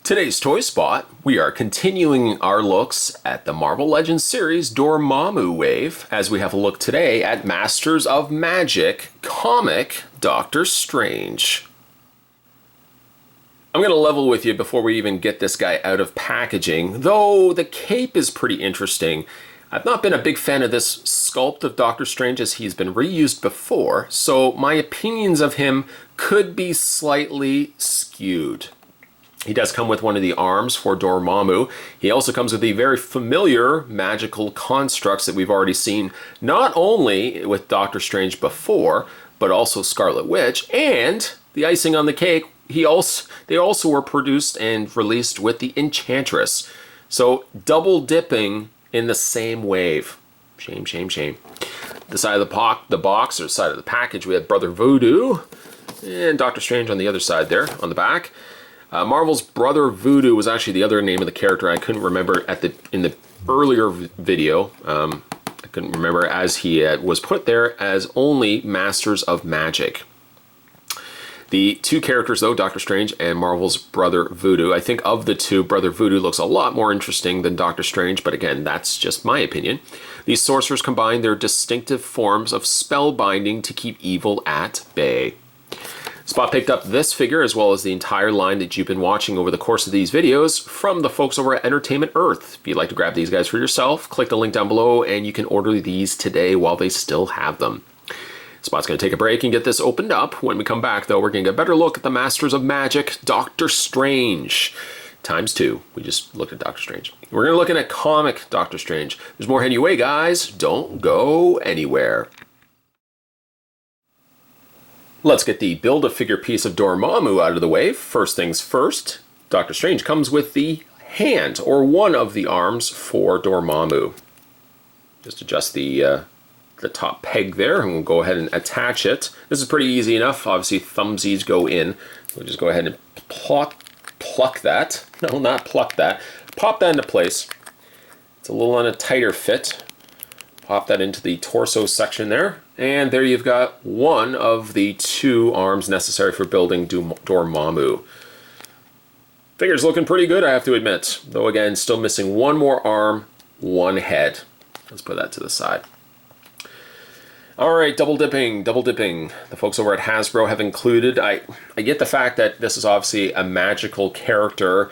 Today's Toy Spot, we are continuing our looks at the Marvel Legends series Dormammu wave, as we have a look today at Masters of Magic comic Doctor Strange. I'm going to level with you before we even get this guy out of packaging, though the cape is pretty interesting. I've not been a big fan of this sculpt of Doctor Strange as he's been reused before, so my opinions of him could be slightly skewed. He does come with one of the arms for Dormammu. He also comes with the very familiar magical constructs that we've already seen, not only with Doctor Strange before, but also Scarlet Witch, and the icing on the cake, they also were produced and released with the Enchantress. So double dipping in the same wave. Shame, shame, shame. The side of the box, or side of the package, we have Brother Voodoo and Doctor Strange on the other side there, on the back. Marvel's Brother Voodoo was actually the other name of the character I couldn't remember in the earlier video. I couldn't remember, as he was put there as only Masters of Magic. The two characters, though, Doctor Strange and Marvel's Brother Voodoo, I think of the two, Brother Voodoo looks a lot more interesting than Doctor Strange, but again, that's just my opinion. These sorcerers combine their distinctive forms of spell binding to keep evil at bay. Spot picked up this figure as well as the entire line that you've been watching over the course of these videos from the folks over at Entertainment Earth. If you'd like to grab these guys for yourself, click the link down below and you can order these today while they still have them. Spot's going to take a break and get this opened up. When we come back, though, we're going to get a better look at the Masters of Magic, Doctor Strange. ×2. We just looked at Doctor Strange. We're going to look at comic Doctor Strange. There's more heading your way, guys. Don't go anywhere. Let's get the Build-A-Figure piece of Dormammu out of the way. First things first, Doctor Strange comes with the hand, or one of the arms, for Dormammu. Just adjust the top peg there, and we'll go ahead and attach it. This is pretty easy enough. Obviously, thumbsies go in. We'll just go ahead and pluck that. No, not pluck that. Pop that into place. It's a little on a tighter fit. Pop that into the torso section there. And there you've got one of the two arms necessary for building Dormammu. Figure's looking pretty good, I have to admit. Though again, still missing one more arm, one head. Let's put that to the side. Alright, double dipping. The folks over at Hasbro have included, I get the fact that this is obviously a magical character,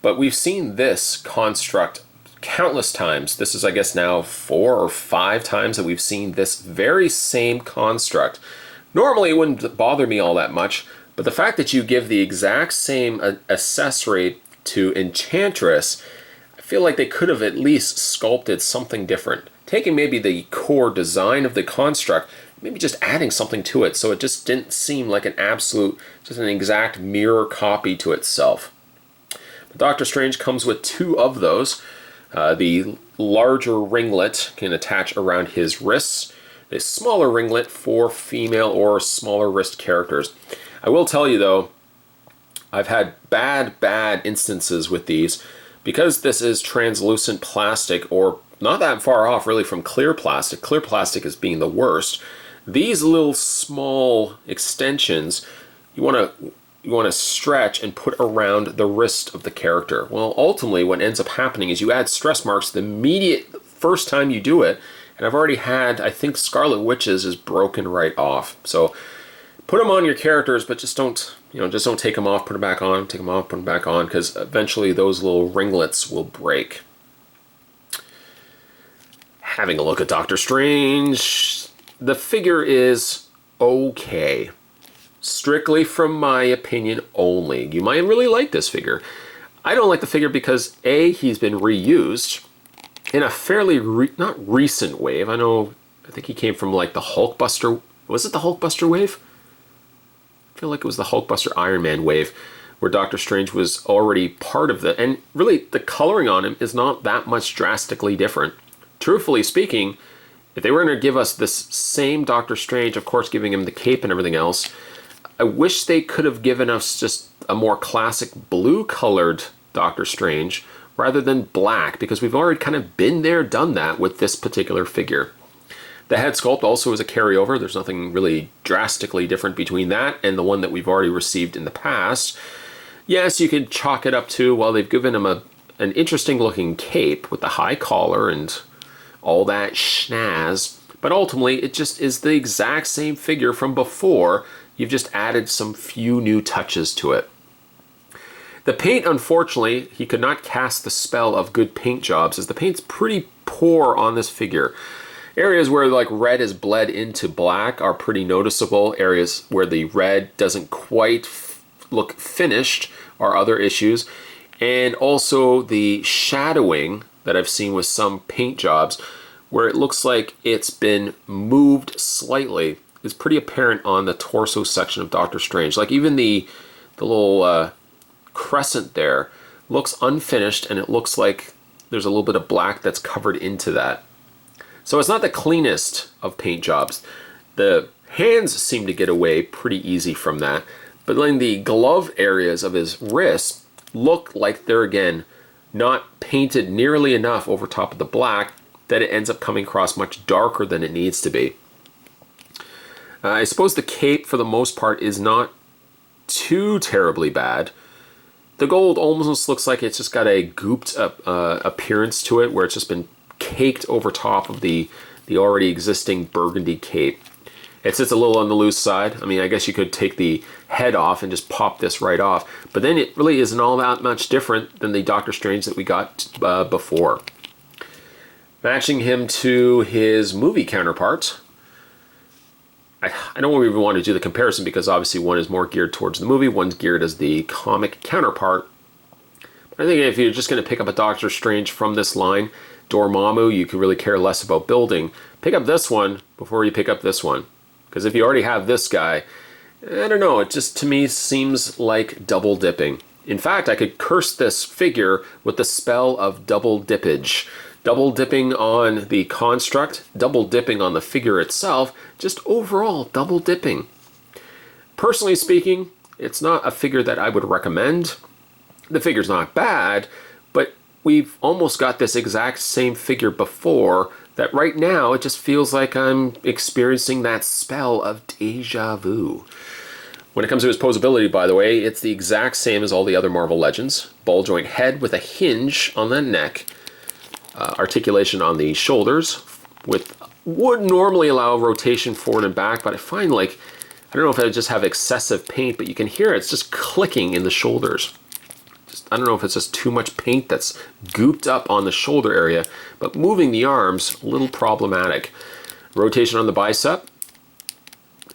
but we've seen this construct countless times. This is, I guess, now 4 or 5 times that we've seen this very same construct. Normally it wouldn't bother me all that much, but the fact that you give the exact same accessory to Enchantress, I feel like they could have at least sculpted something different. Taking maybe the core design of the construct, maybe just adding something to it so it just didn't seem like an absolute, just an exact mirror copy to itself. But Doctor Strange comes with 2 of those. The larger ringlet can attach around his wrists. The smaller ringlet for female or smaller wrist characters. I will tell you though, I've had bad instances with these because this is translucent plastic, or not that far off really from clear plastic. Clear plastic is being the worst. These little small extensions, you want to stretch and put around the wrist of the character. Well, ultimately what ends up happening is you add stress marks the immediate first time you do it, and I've already had, I think Scarlet Witch's is broken right off. So put them on your characters, but just don't take them off, put them back on, take them off, put them back on, because eventually those little ringlets will break. Having a look at Doctor Strange, the figure is okay. Strictly from my opinion only. You might really like this figure. I don't like the figure because A, he's been reused in a fairly, not recent wave. I think he came from like the Hulkbuster, was it the Hulkbuster wave? I feel like it was the Hulkbuster Iron Man wave where Doctor Strange was already part of the, and really the coloring on him is not that much drastically different. Truthfully speaking, if they were going to give us this same Doctor Strange, of course giving him the cape and everything else, I wish they could have given us just a more classic blue-colored Doctor Strange rather than black, because we've already kind of been there, done that with this particular figure. The head sculpt also is a carryover. There's nothing really drastically different between that and the one that we've already received in the past. Yes, you could chalk it up to, well, they've given him an interesting looking cape with the high collar and all that schnaz, but ultimately it just is the exact same figure from before. You've just added some few new touches to it. The paint, unfortunately, he could not cast the spell of good paint jobs, as the paint's pretty poor on this figure. Areas where like red is bled into black are pretty noticeable. Areas where the red doesn't quite look finished are other issues. And also the shadowing that I've seen with some paint jobs, where it looks like it's been moved slightly, is pretty apparent on the torso section of Doctor Strange. Like even the little crescent there looks unfinished, and it looks like there's a little bit of black that's covered into that. So it's not the cleanest of paint jobs. The hands seem to get away pretty easy from that, but then the glove areas of his wrists look like they're, again, not painted nearly enough over top of the black that it ends up coming across much darker than it needs to be. I suppose the cape, for the most part, is not too terribly bad. The gold almost looks like it's just got a gooped up appearance to it, where it's just been caked over top of the already existing burgundy cape. It sits a little on the loose side. I mean, I guess you could take the head off and just pop this right off, but then it really isn't all that much different than the Doctor Strange that we got before. Matching him to his movie counterpart, I don't even want to do the comparison, because obviously one is more geared towards the movie, one's geared as the comic counterpart. But I think if you're just going to pick up a Doctor Strange from this line, Dormammu, you could really care less about building. Pick up this one before you pick up this one. Because if you already have this guy, I don't know, it just to me seems like double dipping. In fact, I could curse this figure with the spell of double dippage. Double dipping on the construct, double dipping on the figure itself, just overall double dipping. Personally speaking, it's not a figure that I would recommend. The figure's not bad, but we've almost got this exact same figure before, that right now it just feels like I'm experiencing that spell of deja vu. When it comes to his posability, by the way, it's the exact same as all the other Marvel Legends. Ball joint head with a hinge on the neck. Articulation on the shoulders, would normally allow rotation forward and back, but I find, like, I don't know if I just have excessive paint, but you can hear it's just clicking in the shoulders. I don't know if it's just too much paint that's gooped up on the shoulder area, but moving the arms, a little problematic. Rotation on the bicep,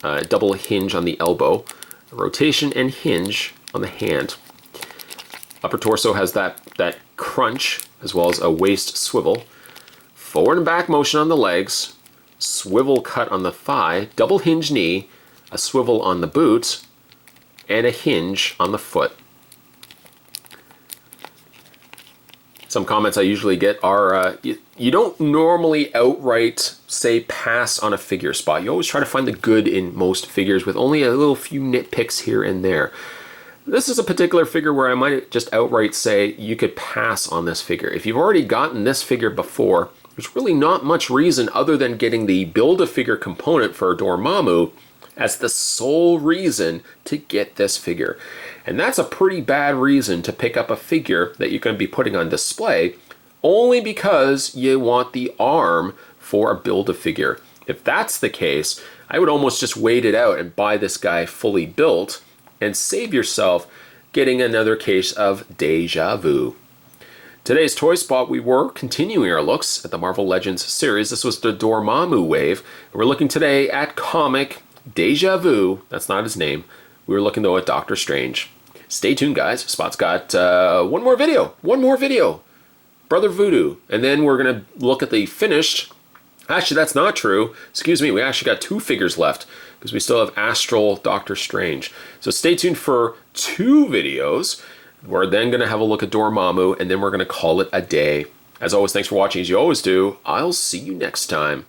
double hinge on the elbow, rotation and hinge on the hand. Upper torso has that crunch, as well as a waist swivel. Forward and back motion on the legs, swivel cut on the thigh, double hinge knee, a swivel on the boot, and a hinge on the foot. Some comments I usually get are, you don't normally outright say pass on a figure spot. You always try to find the good in most figures, with only a little few nitpicks here and there. This is a particular figure where I might just outright say you could pass on this figure. If you've already gotten this figure before, there's really not much reason other than getting the Build-A-Figure component for Dormammu as the sole reason to get this figure. And that's a pretty bad reason to pick up a figure that you're going to be putting on display, only because you want the arm for a Build-A-Figure. If that's the case, I would almost just wait it out and buy this guy fully built, and save yourself getting another case of deja vu. Today's Toy Spot, we were continuing our looks at the Marvel Legends series. This was the Dormammu wave. We're looking today at comic Deja Vu. That's not his name. We were looking, though, at Doctor Strange. Stay tuned, guys. Spot's got one more video. Brother Voodoo. And then we're going to look at the finished. Actually, that's not true. Excuse me. We actually got 2 figures left, because we still have Astral Doctor Strange. So stay tuned for 2 videos. We're then going to have a look at Dormammu, and then we're going to call it a day. As always, thanks for watching. As you always do, I'll see you next time.